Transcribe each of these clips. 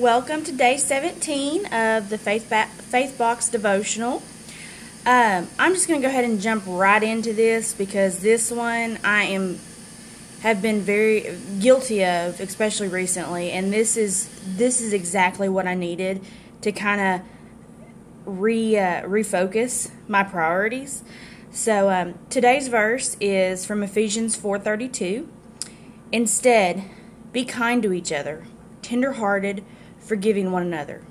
Welcome to day 17 of the Faith Box devotional. I'm just going to go ahead and jump right into this because this one have been very guilty of, especially recently, and this is exactly what I needed to kind of refocus my priorities. So today's verse is from Ephesians 4:32. Instead, be kind to each other, tender-hearted, forgiving one another,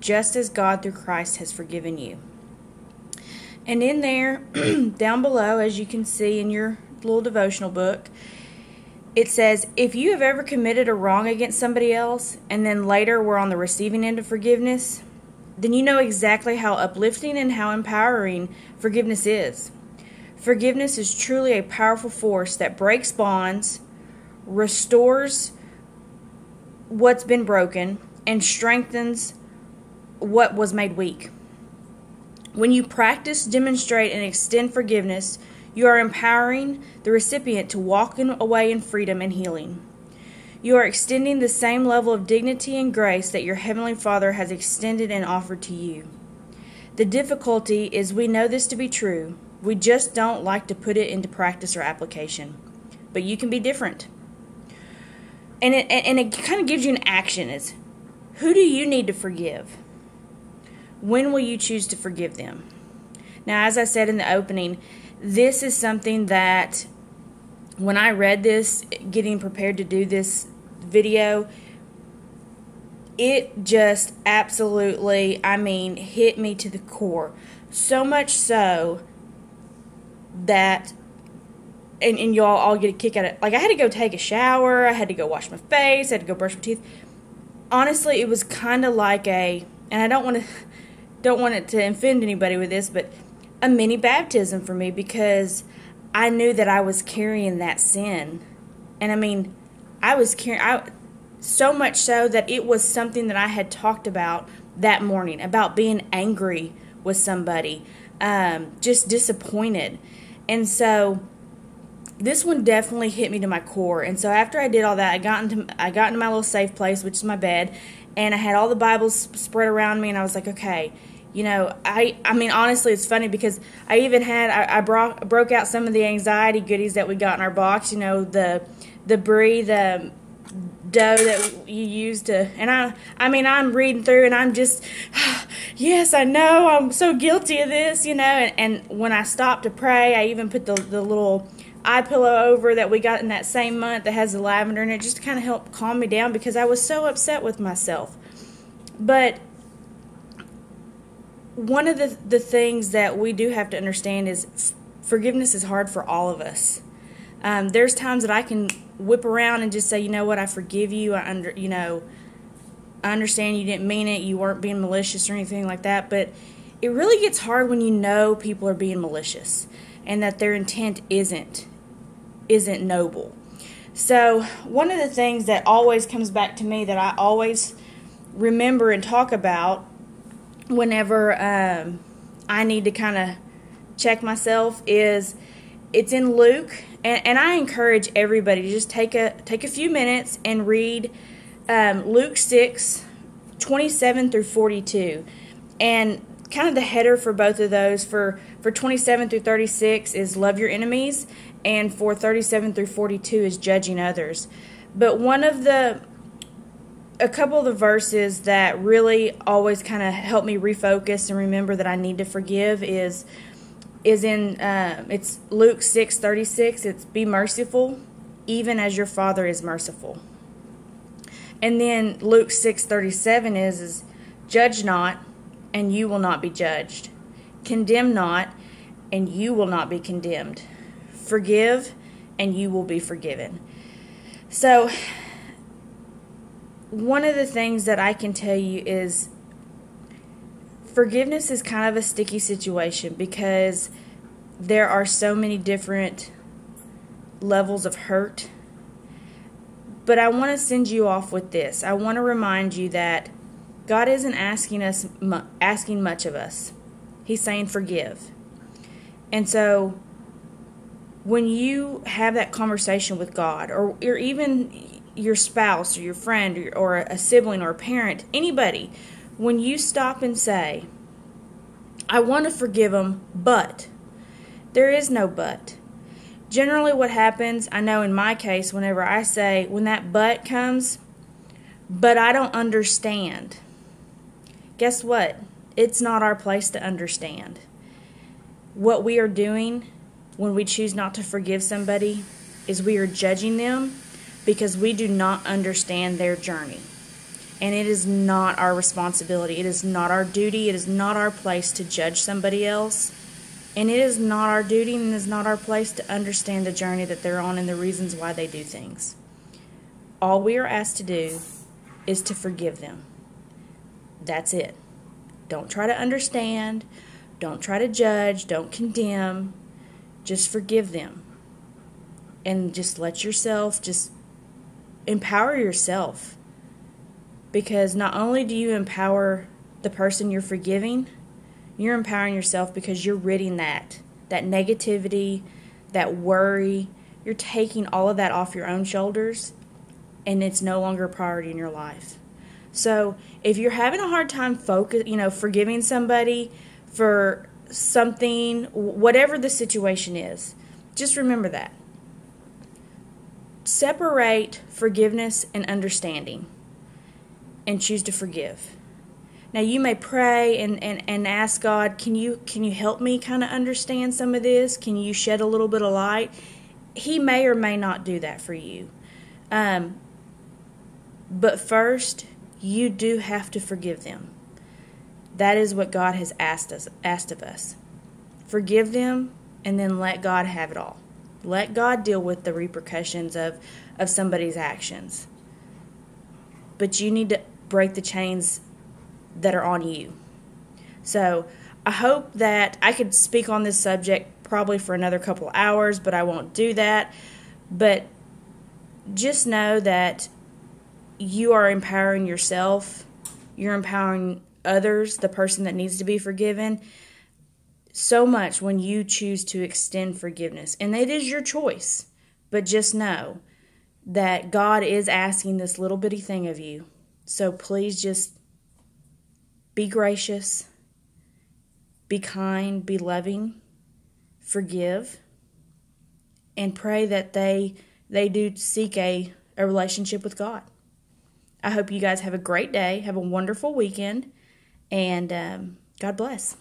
just as God through Christ has forgiven you. And in there, down below, as you can see in your little devotional book, it says, if you have ever committed a wrong against somebody else, and then later were on the receiving end of forgiveness, then you know exactly how uplifting and how empowering forgiveness is. Forgiveness is truly a powerful force that breaks bonds, restores what's been broken, and strengthens what was made weak. When you practice, demonstrate, and extend forgiveness, you are empowering the recipient to walk away in freedom and healing. You are extending the same level of dignity and grace that your Heavenly Father has extended and offered to you. The difficulty is we know this to be true. We just don't like to put it into practice or application. But you can be different. And it kind of gives you an action. Is who do you need to forgive? When will you choose to forgive them? Now, as I said in the opening, this is something that when I read this, getting prepared to do this video, it just absolutely, hit me to the core. So much so that, and y'all all get a kick out of it. Like, I had to go take a shower, I had to go wash my face, I had to go brush my teeth. Honestly, it was kind of like and I don't want it to offend anybody with this, but a mini baptism for me, because I knew that I was carrying that sin. And I was carrying, so much so that it was something that I had talked about that morning, about being angry with somebody, just disappointed. And so this one definitely hit me to my core. And so after I did all that, I got into my little safe place, which is my bed, and I had all the Bibles spread around me, and I was like, okay, honestly, it's funny because I even had, I broke out some of the anxiety goodies that we got in our box, the brie, the dough that you use to, and I'm reading through, and I'm just, yes, I know, I'm so guilty of this, and when I stopped to pray, I even put the little eye pillow over that we got in that same month that has the lavender in it, just to kind of help calm me down because I was so upset with myself. But one of the things that we do have to understand is forgiveness is hard for all of us. There's times that I can whip around and just say, you know what, I forgive you. I understand you didn't mean it. You weren't being malicious or anything like that. But it really gets hard when you know people are being malicious and that their intent isn't noble. So one of the things that always comes back to me that I always remember and talk about whenever I need to kind of check myself is, it's in Luke, and I encourage everybody to just take a few minutes and read Luke 6:27 through 42, and kind of the header for both of those for 27 through 36 is love your enemies, and for 37 through 42 is judging others. But a couple of the verses that really always kind of help me refocus and remember that I need to forgive is in it's Luke 6:36. It's be merciful, even as your Father is merciful. And then Luke 6:37 is judge not, and you will not be judged. Condemn not, and you will not be condemned. Forgive, and you will be forgiven. So one of the things that I can tell you is forgiveness is kind of a sticky situation because there are so many different levels of hurt. But I want to send you off with this. I want to remind you that God isn't asking much of us. He's saying forgive. And so when you have that conversation with God, or even your spouse or your friend or a sibling or a parent, anybody, when you stop and say, I want to forgive them, but, there is no but. Generally what happens, I know in my case, whenever I say, when that but comes, but I don't understand. Guess what? It's not our place to understand. What we are doing when we choose not to forgive somebody is we are judging them because we do not understand their journey. And it is not our responsibility. It is not our duty. It is not our place to judge somebody else. And it is not our duty and it is not our place to understand the journey that they're on and the reasons why they do things. All we are asked to do is to forgive them. That's it. Don't try to understand. Don't try to judge. Don't condemn. Just forgive them. And just let yourself, just empower yourself. Because not only do you empower the person you're forgiving, you're empowering yourself because you're ridding that negativity, that worry. You're taking all of that off your own shoulders, and it's no longer a priority in your life. So if you're having a hard time forgiving somebody for something, whatever the situation is, just remember that. Separate forgiveness and understanding and choose to forgive. Now you may pray and ask God, can you help me kind of understand some of this? Can you shed a little bit of light? He may or may not do that for you. But first, you do have to forgive them. That is what God has asked of us. Forgive them and then let God have it all. Let God deal with the repercussions of somebody's actions. But you need to break the chains that are on you. So I hope that I could speak on this subject probably for another couple hours, but I won't do that. But just know that you are empowering yourself. You're empowering others, the person that needs to be forgiven, so much when you choose to extend forgiveness. And it is your choice. But just know that God is asking this little bitty thing of you. So please just be gracious, be kind, be loving, forgive, and pray that they do seek a relationship with God. I hope you guys have a great day, have a wonderful weekend, and God bless.